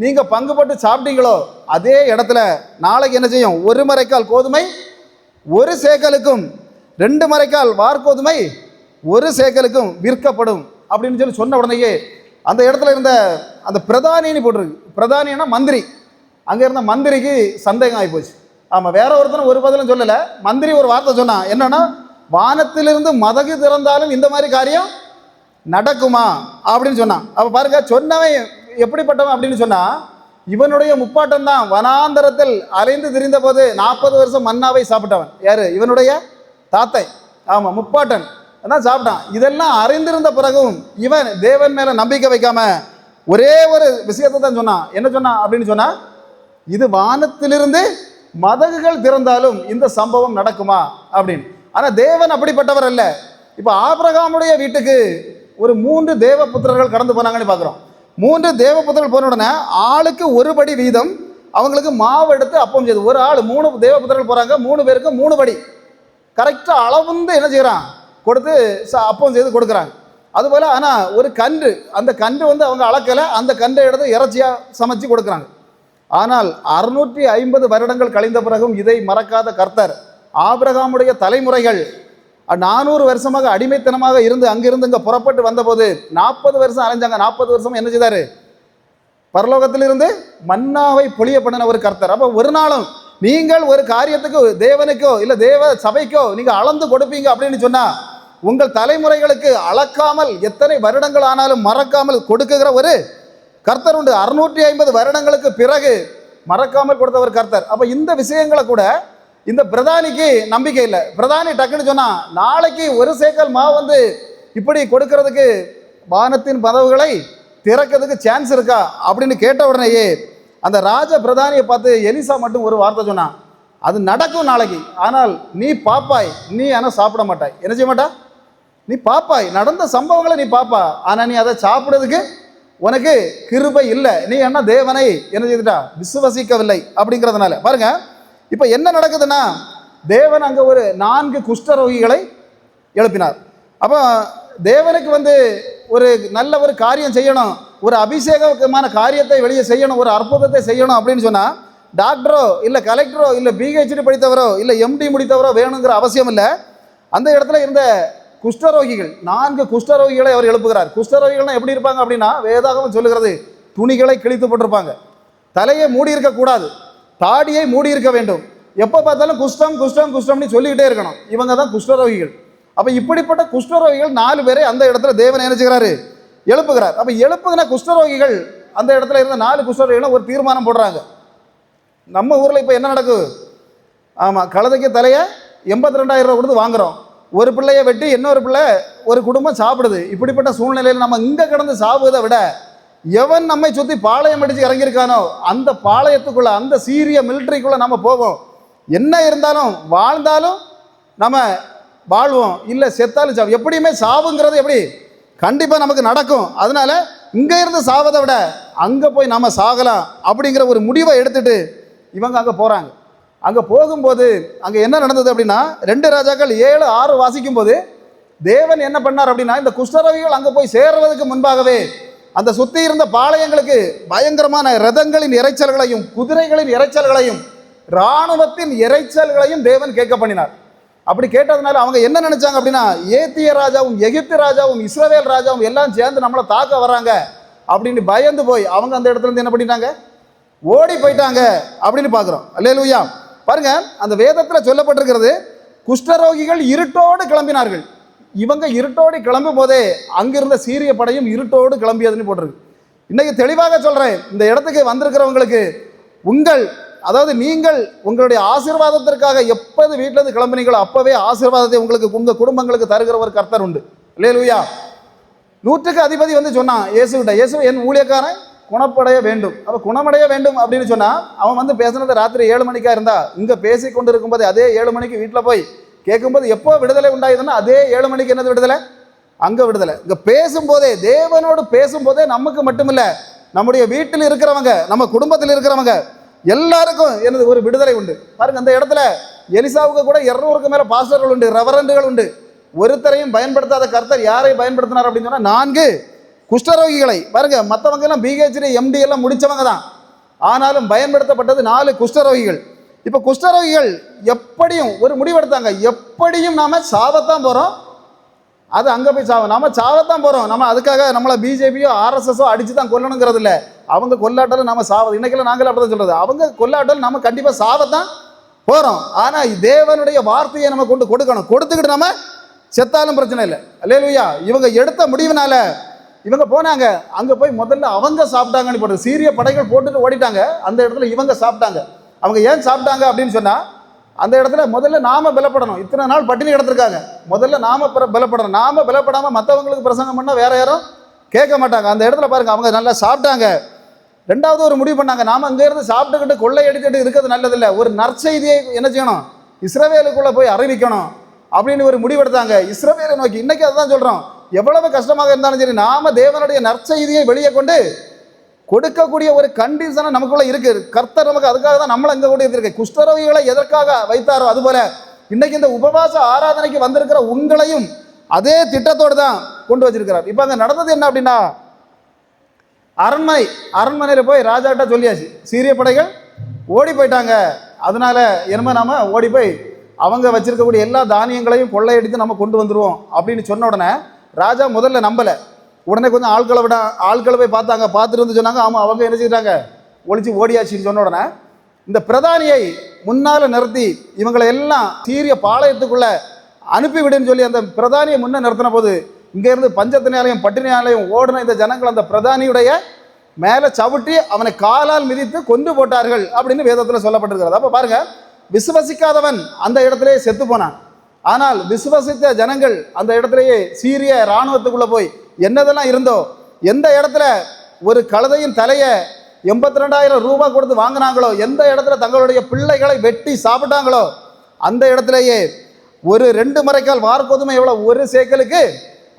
நீங்கள் பங்கு போட்டு சாப்பிட்டீங்களோ, அதே இடத்துல நாளைக்கு என்ன செய்யும்? 1 மரைக்கால் கோதுமை 1 சேக்கலுக்கும் 2 மரைக்கால் வார்கோதுமை 1 சேக்கலுக்கும் விற்கப்படும் அப்படின்னு சொன்ன உடனேயே அந்த இடத்துல இருந்த அந்த பிரதானின்னு போட்டிருக்கு. பிரதானின்னா மந்திரி. அங்கே இருந்த மந்திரிக்கு சந்தேகம் ஆகிப்போச்சு. ஆமாம், வேற ஒருத்தனும் ஒரு பதிலும் சொல்லலை. மந்திரி ஒரு வார்த்தை சொன்னான், என்னன்னா, வானத்திலிருந்து மதகு திறந்தாலும் இந்த மாதிரி காரியம் நடக்குமா அப்படின்னு சொன்னான். அப்போ பாருங்க, சொன்னவன் எப்படிப்பட்டவன் அப்படின்னு சொன்னால், இவனுடைய முப்பாட்டன் தான் வனாந்தரத்தில் அலைந்து திரிந்த போது 40 வருஷம் மன்னாவை சாப்பிட்டவன். யாரு? இவனுடைய தாத்தை. ஆமாம், முப்பாட்டன் தான் சாப்பிட்டான். இதெல்லாம் அறிந்திருந்த பிறகும் இவன் தேவன் மேலே நம்பிக்கை வைக்காம ஒரே ஒரு விஷயத்தை தான் சொன்னான். என்ன சொன்னான் அப்படின்னு சொன்னால், இது வானத்திலிருந்து மதகுகள் திறந்தாலும் இந்த சம்பவம் நடக்குமா அப்படின்னு. ஆனால் தேவன் அப்படிப்பட்டவர் அல்ல. இப்போ ஆபிரகாமுடைய வீட்டுக்கு ஒரு 3 தேவபுத்திரர்கள் கடந்து போனாங்கன்னு பார்க்குறோம். 3 தேவபுத்திரர்கள் போன உடனே ஆளுக்கு 1 படி வீதம் அவங்களுக்கு மாவு எடுத்து அப்பம் செய்து, ஒரு ஆள் 3 தேவபுத்திரர்கள் போகிறாங்க, 3 பேருக்கு 3 படி கரெக்டாக அளவுந்து என்ன செய்கிறான், கொடுத்து அப்பம் செய்து கொடுக்குறாங்க. அதுபோல் ஆனால் ஒரு கன்று, அந்த கன்று வந்து அவங்க அளக்கலை, அந்த கன்றை எடுத்து இறைச்சியாக சமைச்சு கொடுக்குறாங்க. ஆனால் 650 வருடங்கள் கழிந்த பிறகும் இதை மறக்காத கர்த்தர் ஆபிரகாமுடைய தலைமுறைகள் 400 வருஷமாக அடிமைத்தனமாக இருந்து அங்கிருந்து இங்கே புறப்பட்டு வந்தபோது 40 வருஷம் அலைஞ்சாங்க. 40 வருஷம் என்ன செய்தார்? பரலோகத்திலிருந்து மன்னாவை பொழிய பண்ணின ஒரு கர்த்தர். அப்போ ஒரு நாளும் நீங்கள் ஒரு காரியத்துக்கு தேவனுக்கோ இல்லை தேவ சபைக்கோ நீங்கள் அளந்து கொடுப்பீங்க அப்படின்னு சொன்னால், உங்கள் தலைமுறைகளுக்கு அளக்காமல் எத்தனை வருடங்கள் ஆனாலும் மறக்காமல் கொடுக்குகிற ஒரு கர்த்தர் உண்டு. 650 வருடங்களுக்கு பிறகு மறக்காமல் கொடுத்த ஒரு கர்த்தர். அப்போ இந்த விஷயங்களை கூட இந்த பிரதானிக்கு நம்பிக்கை இல்லை. பிரதானி டக்குன்னு சொன்னா, நாளைக்கு 1 சேக்கல் மாவு வந்து இப்படி கொடுக்கறதுக்கு வானத்தின் கதவுகளை திறக்கிறதுக்கு சான்ஸ் இருக்கா அப்படின்னு கேட்ட உடனேயே அந்த ராஜ பிரதானியை பார்த்து எலிசா மட்டும் ஒரு வார்த்தை சொன்னான், அது நடக்கும் நாளைக்கு, ஆனால் நீ பாப்பாய், நீ ஆனால் சாப்பிட மாட்டாய். என்ன செய்ய மாட்டா? நீ பாப்பாய், நடந்த சம்பவங்களை நீ பாப்பா, ஆனால் நீ அதை சாப்பிட்றதுக்கு உனக்கு கிருபை இல்லை, நீ என்ன தேவனை என்ன செய்துட்டா விசுவசிக்கவில்லை அப்படிங்கிறதுனால. பாருங்க இப்போ என்ன நடக்குதுன்னா, தேவன் அங்கே ஒரு 4 குஷ்டரோகிகளை எழுப்பினார். அப்போ தேவனுக்கு ஒரு நல்ல ஒரு காரியம் செய்யணும், ஒரு அபிஷேகமான காரியத்தை வெளியே செய்யணும், ஒரு அற்புதத்தை செய்யணும் அப்படின்னு சொன்னால் டாக்டரோ இல்லை கலெக்டரோ இல்லை பிஹெச்டி படித்தவரோ இல்லை எம்டி முடித்தவரோ வேணுங்கிற அவசியம் இல்லை. அந்த இடத்துல இருந்த குஷ்டரோகிகள் 4 குஷ்டரோகிகளை அவர் எழுப்புகிறார். குஷ்டரோகிகள்னா எப்படி இருப்பாங்க அப்படின்னா, வேதாகமம் சொல்லுகிறது துணிகளை கிழித்து போட்டிருப்பாங்க, தலையை மூடி இருக்கக்கூடாது, தாடியை மூடி இருக்க வேண்டும், எப்போ பார்த்தாலும் குஷ்டம் குஷ்டம் குஷ்டம்னு சொல்லிக்கிட்டே இருக்கணும். இவங்க தான் குஷ்டரோகிகள். அப்போ இப்படிப்பட்ட குஷ்டரோகிகள் 4 பேரை அந்த இடத்துல தேவன் நினைச்சுக்கிறாரு, எழுப்புகிறார். அப்போ எழுப்புகிற குஷ்டரோகிகள் அந்த இடத்துல இருந்த 4 குஷ்டரோகிகளும் ஒரு தீர்மானம் போடுறாங்க. நம்ம ஊரில் இப்போ என்ன நடக்குது? ஆமாம், கழுதைக்கு தலையை 82,000 ரூபா கொடுத்து வாங்குகிறோம், ஒரு பிள்ளையை வெட்டி இன்னொரு பிள்ளை ஒரு குடும்பம் சாப்பிடுது. இப்படிப்பட்ட சூழ்நிலையில் நம்ம இங்கே கிடந்து சாப்பிடுவதை விட எவன் நம்மை சுற்றி பாளையம் அடித்து இறங்கியிருக்கானோ அந்த பாளையத்துக்குள்ளே, அந்த சீரிய மிலிட்ரிக்குள்ளே நம்ம போவோம். என்ன இருந்தாலும் வாழ்ந்தாலும் நம்ம வாழ்வோம், இல்லை செத்தாலும் சாவு. எப்படியுமே சாவுங்கிறது எப்படி கண்டிப்பாக நமக்கு நடக்கும். அதனால இங்கே இருந்து சாவதை விட அங்கே போய் நம்ம சாகலாம் அப்படிங்கிற ஒரு முடிவை எடுத்துட்டு இவங்க அங்கே போகிறாங்க. அங்கே போகும்போது அங்கே என்ன நடந்தது அப்படின்னா, 2 ராஜாக்கள் 7-6 வாசிக்கும் போது தேவன் என்ன பண்ணார் அப்படின்னா, இந்த குஷ்டரோகிகள் அங்கே போய் சேர்வதற்கு முன்பாகவே அந்த சுற்றி இருந்த பாளையங்களுக்கு பயங்கரமான ரதங்களின் இறைச்சல்களையும் குதிரைகளின் இறைச்சல்களையும் இராணுவத்தின் இறைச்சல்களையும் தேவன் கேட்க பண்ணினார். அப்படி கேட்டதுனால அவங்க என்ன நினைச்சாங்க அப்படின்னா, ஏத்திய ராஜாவும் எகிப்து ராஜாவும் இஸ்ரவேல் ராஜாவும் எல்லாம் சேர்ந்து நம்மளை தாக்க வராங்க அப்படின்னு பயந்து போய் அவங்க அந்த இடத்துல இருந்து என்ன பண்ணிட்டாங்க, ஓடி போயிட்டாங்க அப்படின்னு பார்க்குறோம். அல்லேலூயா. பாருங்க, அந்த வேதத்தில் சொல்லப்பட்டிருக்கிறது, குஷ்டரோகிகள் இருட்டோடு கிளம்பினார்கள். இவங்க இருட்டோடு கிளம்பும் போதே அங்கிருந்த சீரிய படையும் இருட்டோடு கிளம்பியதுன்னு போட்டிருக்கு. இன்னைக்கு தெளிவாக சொல்றேன், இந்த இடத்துக்கு வந்திருக்கிறவங்களுக்கு அதாவது நீங்கள் உங்களுடைய ஆசீர்வாதத்திற்காக எப்போது வீட்டிலேருந்து கிளம்புனீங்களோ அப்பவே ஆசீர்வாதத்தை உங்களுக்கு உங்கள் குடும்பங்களுக்கு தருகிற ஒரு கர்த்தர் உண்டு. அல்லேலூயா. 100க்கு அதிபதி சொன்னான் இயேசுகிட்ட, இயேசு என் ஊழியக்காரன் குணப்படைய வேண்டும். அப்போ குணமடைய வேண்டும் அப்படின்னு சொன்னால் அவன் பேசுனது ராத்திரி 7 மணிக்கா இருந்தா இங்கே பேசி கொண்டு இருக்கும்போது அதே 7 மணிக்கு வீட்டில் போய் கேட்கும்போது எப்போ விடுதலை உண்டாயுதுன்னா அதே 7 மணிக்கு என்னது விடுதலை, அங்கே விடுதலை. இங்கே பேசும்போதே, தேவனோடு பேசும்போதே நமக்கு மட்டுமில்லை, நம்முடைய வீட்டில் இருக்கிறவங்க, நம்ம குடும்பத்தில் இருக்கிறவங்க எல்லாருக்கும் எனது ஒரு விடுதலை உண்டு. பாருங்க, அந்த இடத்துல எலிசாவுக்கு கூட 200க்கு மேலே பாஸ்டர்கள் உண்டு, ரெவரண்டுகள் உண்டு. ஒருத்தரையும் பயன்படுத்தாத கர்த்தர் யாரை பயன்படுத்தினார் அப்படின்னு சொன்னால் 4 குஷ்டரோகிகளை. பாருங்க, மற்றவங்க எல்லாம் பிஹெச்டி எம்டி எல்லாம் முடிச்சவங்க தான், ஆனாலும் பயன்படுத்தப்பட்டது 4 குஷ்டரோகிகள். இப்போ குஷ்டரோகிகள் எப்படியும் ஒரு முடிவெடுத்தாங்க, எப்படியும் நாம சாவத்தான் போகிறோம், அது அங்கே போய் நம்ம சாவத்தான் போகிறோம். நம்ம அதுக்காக நம்மளை பிஜேபியோ ஆர்எஸ்எஸோ அடித்து தான் கொல்லணுங்கிறது இல்லை. அவங்க கொல்லாட்டாலும் நம்ம சாவது, இன்னைக்கெல்லாம் நாங்களே அப்படி தான் சொல்கிறது, அவங்க கொல்லாட்டாலும் நம்ம கண்டிப்பாக சாவத்தான் போகிறோம். ஆனால் தேவனுடைய வார்த்தையை நம்ம கொடுக்கணும், கொடுத்துக்கிட்டு நம்ம செத்தாலும் பிரச்சனை இல்லை. அல்லேலூயா. இவங்க எடுத்த முடிவினால இவங்க போனாங்க, அங்கே போய் முதல்ல அவங்க சாப்பிட்டாங்கன்னு போட்டு சீரிய படைகள் போட்டுட்டு ஓடிட்டாங்க. அந்த இடத்துல இவங்க சாப்பிட்டாங்க. அவங்க ஏன் சாப்பிட்டாங்க அப்படின்னு சொன்னால், அந்த இடத்துல முதல்ல நாம பலப்படணும். இத்தனை நாள் பட்டினி கிடந்திருக்காங்க, முதல்ல நாம பலப்படணும். நாம பலப்படாமல் மற்றவங்களுக்கு பிரசங்கம் பண்ணால் வேற யாரும் கேட்க மாட்டாங்க. அந்த இடத்துல பாருங்க, அவங்க நல்லா சாப்பிட்டாங்க. 2வது ஒரு முடிவு பண்ணாங்க, நாம அங்கே இருந்து சாப்பிட்டுக்கிட்டு கொள்ளை அடிச்சுட்டு இருக்கிறது நல்லதில்லை, ஒரு நற்செய்தியை என்ன செய்யணும், இஸ்ரவேலுக்குள்ளே போய் அறிவிக்கணும் அப்படின்னு ஒரு முடிவெடுத்தாங்க. இஸ்ரவேலை நோக்கி. இன்னைக்கு அதுதான் சொல்கிறோம், எவ்வளவு கஷ்டமாக இருந்தாலும் சரி, நாம தேவனுடைய நற்செய்தியை வெளியே கொண்டு கொடுக்கக்கூடிய ஒரு கண்டிஷனை நமக்குள்ள இருக்கு. கர்த்தர் நமக்கு அதுக்காக தான் நம்மளை இங்கே கூட இருக்கு. குஷ்டரோகிகளை எதற்காக வைத்தாரோ அதுபோல இன்னைக்கு இந்த உபவாச ஆராதனைக்கு வந்திருக்கிற உங்களையும் அதே திட்டத்தோடு தான் கொண்டு வச்சிருக்கிறார். இப்போ அங்கே நடந்தது என்ன அப்படின்னா, அரண்மனையில் போய் ராஜாட்ட சொல்லியாச்சு, சீரிய படைகள் ஓடி போயிட்டாங்க, அதனால என்ன நாம ஓடி போய் அவங்க வச்சிருக்கக்கூடிய எல்லா தானியங்களையும் கொள்ளையடித்து நம்ம கொண்டு வந்துடுவோம் அப்படின்னு சொன்ன உடனே ராஜா முதல்ல நம்பலை. உடனே கொஞ்சம் ஆட்களை போய் பார்த்தாங்க, பார்த்துட்டு வந்து சொன்னாங்க, ஆமாம் அவங்க என்ன செய்தாங்க, ஒழிச்சு ஓடியாச்சின்னு சொன்ன உடனே இந்த பிரதானியை முன்னால் நிறுத்தி இவங்களை எல்லாம் சீரிய பாளையத்துக்குள்ளே அனுப்பிவிடுன்னு சொல்லி அந்த பிரதானியை முன்னே நிறுத்தின போது இங்கேருந்து பஞ்சத்தினாலையும் பட்டினியாலையும் ஓடின இந்த ஜனங்கள் அந்த பிரதானியுடைய மேலே சவிட்டி அவனை காலால் மிதித்து கொண்டு போட்டார்கள் அப்படின்னு வேதத்தில் சொல்லப்பட்டிருக்கிறது. அப்போ பாருங்க, விசுவசிக்காதவன் அந்த இடத்துல செத்து போனான். ஆனால் விசுவசித்த ஜனங்கள் அந்த இடத்துலயே சீரிய இராணுவத்துக்குள்ள போய் என்னதெல்லாம் இருந்தோ, எந்த இடத்துல ஒரு கழுதையின் தலையை 82,000 ரூபாய் கொடுத்து வாங்கினாங்களோ, எந்த இடத்துல தங்களுடைய பிள்ளைகளை வெட்டி சாப்பிட்டாங்களோ, அந்த இடத்துலயே ஒரு 2 மரைக்கால் வார்கோதுமை எவ்வளோ, 1 சேக்கலுக்கு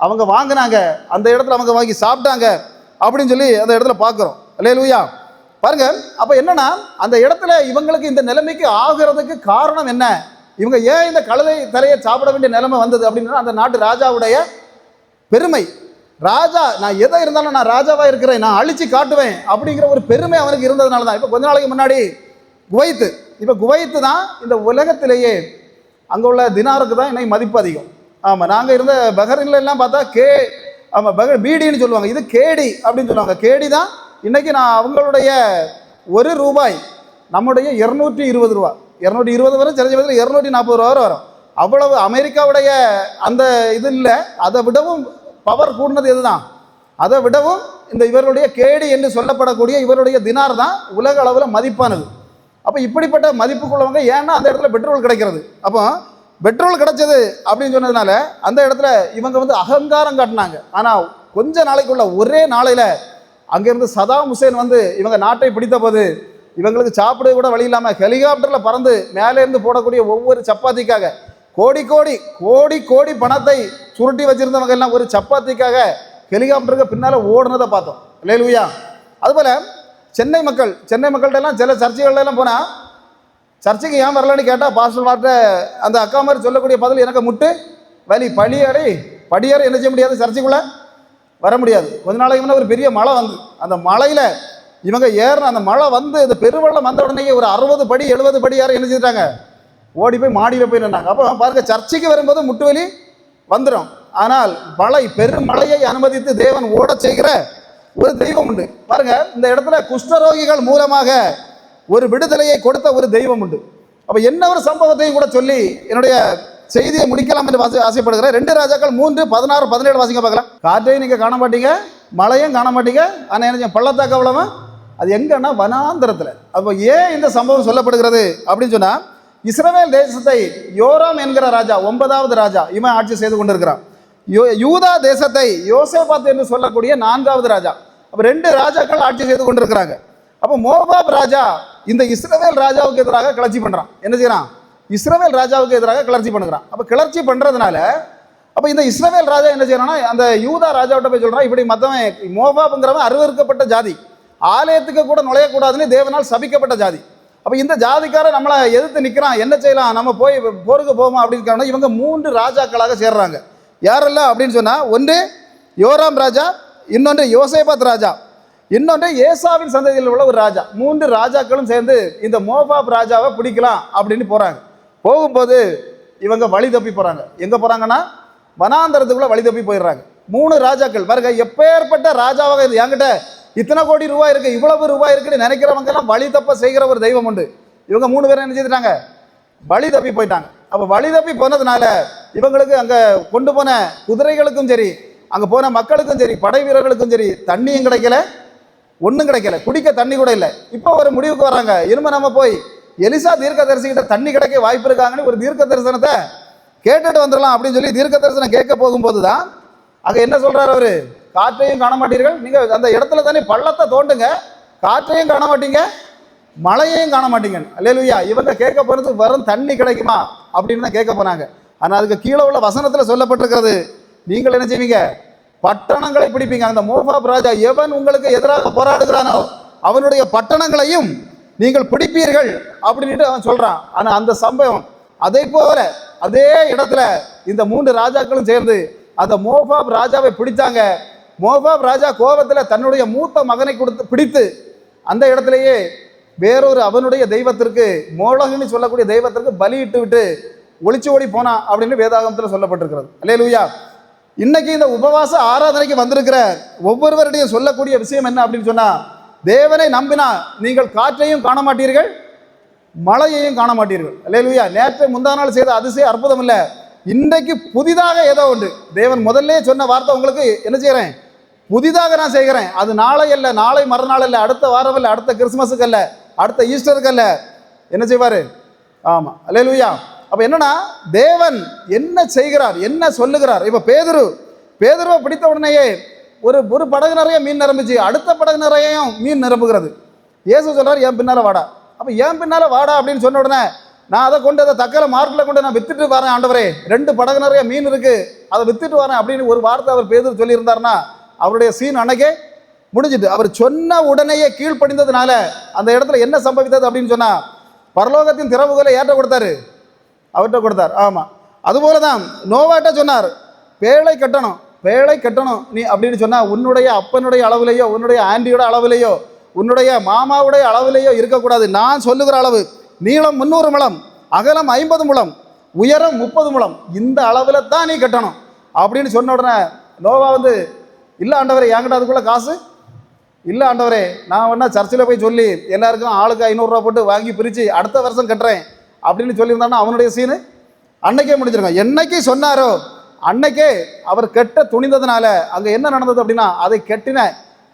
அவங்க வாங்கினாங்க. அந்த இடத்துல அவங்க வாங்கி சாப்பிட்டாங்க அப்படின்னு சொல்லி அந்த இடத்துல பார்க்குறோம். அல்லேலூயா. பாருங்க, அப்போ என்னன்னா அந்த இடத்துல இவங்களுக்கு இந்த நிலைமைக்கு ஆகிறதுக்கு காரணம் என்ன? இவங்க ஏன் இந்த கழுதை தலையை சாப்பிட வேண்டிய நிலைமை வந்தது அப்படின்னா, அந்த நாட்டு ராஜாவுடைய பெருமை. ராஜா, நான் எதை இருந்தாலும் நான் ராஜாவாக இருக்கிறேன், நான் அழிச்சு காட்டுவேன் அப்படிங்கிற ஒரு பெருமை அவனுக்கு இருந்ததுனால தான். இப்போ கொஞ்ச நாளைக்கு முன்னாடி குவைத்து, இப்போ குவைத்து தான் இந்த உலகத்திலேயே அங்கே உள்ள தினாருக்கு தான் இன்னைக்கு மதிப்பு அதிகம். ஆமாம், நாங்கள் இருந்த பஹ்ரைன்ல எல்லாம் பார்த்தா ஆமாம் பீடின்னு சொல்லுவாங்க, இது கேடி அப்படின்னு சொல்லுவாங்க. கேடி தான் இன்னைக்கு நான் அவங்களுடைய 1 ரூபாய் நம்முடைய 220 ரூபா, 220 வரும், சில விதத்தில் 240 ரூபா வரும். அவ்வளவு அமெரிக்காவுடைய அந்த இது இல்லை. அதை விடவும் பவர் கூடினது எதுதான்? அதை விடவும் இந்த இவருடைய கேடி என்று சொல்லப்படக்கூடிய இவருடைய தினார் தான் உலக அளவில் மதிப்பானது. அப்போ இப்படிப்பட்ட மதிப்புக்குள்ளவங்க ஏன்னா அந்த இடத்துல பெட்ரோல் கிடைக்கிறது. அப்போ பெட்ரோல் கிடைச்சது அப்படின்னு சொன்னதுனால அந்த இடத்துல இவங்க வந்து அகங்காரம் காட்டினாங்க. ஆனால் கொஞ்ச நாளைக்குள்ள ஒரே நாளையில் அங்கேருந்து சதாம் ஹுசேன் வந்து இவங்க நாட்டை பிடித்த போது இவங்களுக்கு சாப்பிட கூட வழி இல்லாமல் ஹெலிகாப்டரில் பறந்து மேலேருந்து போடக்கூடிய ஒவ்வொரு சப்பாத்திக்காக கோடி கோடி கோடி கோடி பணத்தை சுருட்டி வச்சிருந்தவங்க எல்லாம் ஒரு சப்பாத்திக்காக ஹெலிகாப்டருக்கு பின்னால் ஓடுனதை பார்த்தோம். அல்லேலூயா. அதுபோல் சென்னை மக்கள்கிட்ட எல்லாம் சில சர்ச்சைகள்லாம் போனால், சர்ச்சைக்கு ஏன் வரலன்னு கேட்டால் பாஸ்டர் வார்த்தை அந்த அக்கா மாதிரி சொல்லக்கூடிய பதில், எனக்கு முட்டு வலி படியேற என்ன செய்ய முடியாது, சர்ச்சைக்குள்ளே வர முடியாது. கொஞ்ச நாளைக்கு முன்னே ஒரு பெரிய மழை வந்து அந்த மழையில் இவங்க ஏறின அந்த மழை வந்து இந்த பெருவெள்ளம் வந்த உடனே ஒரு 60 படி 70 படி யாரும் என்ன செஞ்சிட்டாங்க, ஓடி போய் மாடியில் போய் நின்னாங்க. அப்போ பாருங்க, சர்ச்சைக்கு வரும்போது முட்டுவலி வந்துடும். ஆனால் பெருமழையை அனுமதித்து தேவன் ஓட செய்கிற ஒரு தெய்வம் உண்டு. பாருங்க, இந்த இடத்துல குஷ்டரோகிகள் மூலமாக ஒரு விடுதலையை கொடுத்த ஒரு தெய்வம் உண்டு. அப்போ என்ன ஒரு சம்பவத்தையும் கூட சொல்லி என்னுடைய செய்தியை முடிக்கலாம் என்று ஆசைப்படுகிறேன். 2 ராஜாக்கள் 3, 16, 17 வாசிங்க பார்க்கலாம். காற்றையும் நீங்கள் காண மாட்டீங்க, மழையும் காண மாட்டீங்க. ஆனால் என்ன பள்ளத்தாக்கு அவ்வளவு அது எங்கன்னா வனாந்தரத்தில். அப்போ ஏன் இந்த சம்பவம் சொல்லப்படுகிறது அப்படின்னு சொன்னால், இஸ்ரவேல் தேசத்தை யோராம் என்கிற ராஜா, 9வது ராஜா, இவன் ஆட்சி செய்து கொண்டிருக்கிறான். யூதா தேசத்தை யோசேபாத் என்று சொல்லக்கூடிய 4வது ராஜா. அப்போ 2 ராஜாக்கள் ஆட்சி செய்து கொண்டிருக்கிறாங்க. அப்போ மோவாப் ராஜா இந்த இஸ்ரவேல் ராஜாவுக்கு எதிராக கிளர்ச்சி பண்ணுறான். என்ன செய்யறான்? இஸ்ரவேல் ராஜாவுக்கு எதிராக கிளர்ச்சி பண்ணுறான். அப்போ கிளர்ச்சி பண்ணுறதுனால அப்போ இந்த இஸ்ரவேல் ராஜா என்ன செய்யறான்னா, அந்த யூதா ராஜாவிட்ட போய் சொல்கிறான், இப்படி மற்றவன் மோவாப்ங்கிறவன் அருவருக்கப்பட்ட ஜாதி, ஆலயத்துக்கு கூட நுழையக்கூடாதுன்னு தேவனால் சபிக்கப்பட்ட ஜாதி. அப்போ இந்த ஜாதிக்காரன் நம்மளை எதிர்த்து நிற்கிறான், என்ன செய்யலாம், நம்ம போய் போருக்கு போவோம் அப்படின்னு இவங்க 3 ராஜாக்களாக சேர்றாங்க. யாரெல்லாம் அப்படின்னு சொன்னால், ஒன்று யோராம் ராஜா, இன்னொன்று யோசேபாத் ராஜா, இன்னொன்று ஏசாவின் சந்ததியில் உள்ள ஒரு ராஜா. 3 ராஜாக்களும் சேர்ந்து இந்த மோவாப் ராஜாவை பிடிக்கலாம் அப்படின்னு போகிறாங்க. போகும்போது இவங்க வழி தப்பி போகிறாங்க. எங்கே போகிறாங்கன்னா, வனாந்தரத்துக்குள்ள வழி தப்பி போயிடுறாங்க. 3 ராஜாக்கள் பாருங்க, எப்பேற்பட்ட ராஜாவாக இது, என்கிட்ட இத்தனை கோடி ரூபாய் இருக்கு, இவ்வளவு ரூபாய் இருக்குன்னு நினைக்கிறவங்க எல்லாம் வழி தப்ப செய்கிற ஒரு தெய்வம் உண்டு. இவங்க 3 பேரும் என்ன செய்துட்டாங்க, வழி தப்பி போயிட்டாங்க. அப்போ வழி தப்பி போனதுனால இவங்களுக்கு அங்கே கொண்டு போன குதிரைகளுக்கும் சரி, அங்கே போன மக்களுக்கும் சரி, படை வீரர்களுக்கும் சரி, தண்ணியும் கிடைக்கல, ஒன்றும் கிடைக்கல, குடிக்க தண்ணி கூட இல்லை. இப்போ ஒரு முடிவுக்கு வராங்க, இனிமே நம்ம போய் எலிசா தீர்க்க தரிசிக்கிட்ட தண்ணி கிடைக்க வாய்ப்பு இருக்காங்கன்னு ஒரு தீர்க்க தரிசனத்தை கேட்டுட்டு வந்துடலாம் அப்படின்னு சொல்லி தீர்க்க தரிசனம் கேட்க போகும்போது தான் அங்கே என்ன சொல்றாரு அவரு, காற்றையும் காண மாட்டீர்கள், நீங்க அந்த இடத்துல தானே பள்ளத்தை தோண்டுங்க, காற்றையும் காண மாட்டீங்க, மழையையும் காண மாட்டீங்க. அல்லேலூயா. இவங்க கேட்க போறது வரும் தண்ணி கிடைக்குமா அப்படின்னு தான் கேட்க போனாங்க. ஆனால் அதுக்கு கீழே உள்ள வசனத்தில் சொல்லப்பட்டிருக்கிறது, நீங்கள் என்ன செய்வீங்க, பட்டணங்களை பிடிப்பீங்க. அந்த மோவாப் ராஜா எவன் உங்களுக்கு எதிராக போராடுகிறானோ அவனுடைய பட்டணங்களையும் நீங்கள் பிடிப்பீர்கள் அப்படின்னு அவன் சொல்றான். ஆனா அந்த சம்பவம் அதே போல அதே இடத்துல இந்த 3 ராஜாக்களும் சேர்ந்து அந்த மோவாப் ராஜாவை பிடித்தாங்க. மோவாப் ராஜா கோபத்தில் தன்னுடைய மூத்த மகனை பிடித்து அந்த இடத்திலேயே வேறொரு அவனுடைய தெய்வத்திற்கு, மோளகுன்னு சொல்லக்கூடிய தெய்வத்திற்கு பலியிட்டு விட்டு ஒளிச்சு ஓடி போனான் அப்படின்னு வேதாகமத்தில் சொல்லப்பட்டிருக்கிறது. அல்லேலூயா. இன்னைக்கு இந்த உபவாச ஆராதனைக்கு வந்திருக்கிற ஒவ்வொருவருடைய சொல்லக்கூடிய விஷயம் என்ன அப்படின்னு சொன்னா, தேவனை நம்பினா நீங்கள் காற்றையும் காண மாட்டீர்கள், மழையையும் காண மாட்டீர்கள். அல்லேலூயா. நேற்று முந்தா நாள் செய்த அதிசய அற்புதம் இல்லை, இன்றைக்கு புதிதாக ஏதோ உண்டு. தேவன் முதல்ல சொன்ன வார்த்தை உங்களுக்கு என்ன செய்கிறேன், புதிதாக நான் செய்கிறேன். அது நாளை அல்ல, நாளை மறுநாள் அல்ல, அடுத்த வாரம் அல்ல, அடுத்த கிறிஸ்துமஸுக்கு அல்ல, அடுத்த ஈஸ்டருக்கு அல்ல, என்ன செய்வார்? ஆமாம். அல்லேலூயா. அப்ப என்னன்னா தேவன் என்ன செய்கிறார், என்ன சொல்லுகிறார். இப்ப பேதுருவை பிடித்த உடனேயே ஒரு படகு நிறைய மீன் நிரம்பிச்சு, அடுத்த படகு நிறையும் மீன் நிரம்புகிறது. இயேசு சொல்றாரு என் பின்னால வாடா. அப்ப என் பின்னால வாடா அப்படின்னு சொன்ன உடனே நான் அதை கொண்டு அதை தக்கலை மார்க்கில் கொண்டு நான் வித்துட்டு வரேன் ஆண்டவரே, 2 படகு நிறைய மீன் இருக்கு, அதை வித்துட்டு வரேன் அப்படின்னு ஒரு வார்த்தை அவர் பேதுரு சொல்லியிருந்தாருன்னா அவருடைய சீன் அன்னைக்கே முடிஞ்சிட்டு. அவர் சொன்ன உடனேயே கீழ்ப்படிந்ததுனால அந்த இடத்துல என்ன சம்பவித்தது அப்படின்னு சொன்னா பரலோகத்தின் திறவுகளை ஏற்ற கொடுத்தாரு, அவர்கிட்ட கொடுத்தார். ஆமா, அதுபோல தான் நோவாட்ட சொன்னார் பேழை கட்டணும் நீ அப்படின்னு சொன்னா உன்னுடைய அப்பனுடைய அளவிலேயோ உன்னுடைய ஆண்டியோட அளவிலேயோ உன்னுடைய மாமாவுடைய அளவிலேயோ இருக்கக்கூடாது. நான் சொல்லுகிற அளவு நீளம் 300 முழம், அகலம் 50 முழம், உயரம் 30 முழம், இந்த அளவில் தான் நீ கட்டணும் அப்படின்னு சொன்ன உடனே நோவா வந்து இல்லை ஆண்டவரே என்கிட்ட அதுக்குள்ள காசு இல்லை ஆண்டவரே, நான் வேணா சர்ச்சில் போய் சொல்லி எல்லாருக்கும் ஆளுக்கு 500 ரூபா போட்டு வாங்கி பிரித்து அடுத்த வருஷம் கட்டுறேன் அப்படின்னு சொல்லியிருந்தான்னா அவனுடைய சீனு அன்னைக்கே முடிஞ்சிருக்கான். என்னைக்கு சொன்னாரோ அன்னைக்கே அவர் கெட்ட துணிந்ததுனால அங்கே என்ன நடந்தது அப்படின்னா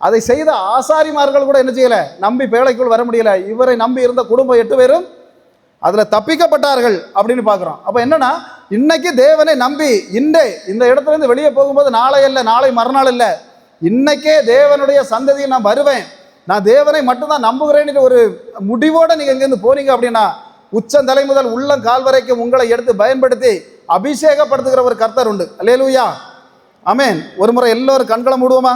அதை செய்த ஆசாரிமார்கள் கூட என்ன செய்யலை, நம்பி பேழைக்குள் வர முடியல. இவரை நம்பி இருந்த குடும்பம் 8 பேரும் அதில் தப்பிக்கப்பட்டார்கள் அப்படின்னு பார்க்குறோம். அப்போ என்னன்னா இன்னைக்கு தேவனை நம்பி இந்த இடத்துல இருந்து வெளியே போகும்போது நாளை இல்லை, நாளை மறுநாள் இல்லை, இன்னைக்கே தேவனுடைய சந்ததியில் நான் வருவேன், நான் தேவனை மட்டும்தான் நம்புகிறேன்னு ஒரு முடிவோடு நீங்கள் இங்கேருந்து போனீங்க அப்படின்னா உச்சந்தலை முதல் உள்ளம் கால் வரைக்கும் உங்களை எடுத்து பயன்படுத்தி அபிஷேகப்படுத்துகிற ஒரு கர்த்தர் உண்டு. அல்லேலூயா, ஆமென். ஒரு முறை எல்லோரும் கண்களை மூடுவோமா?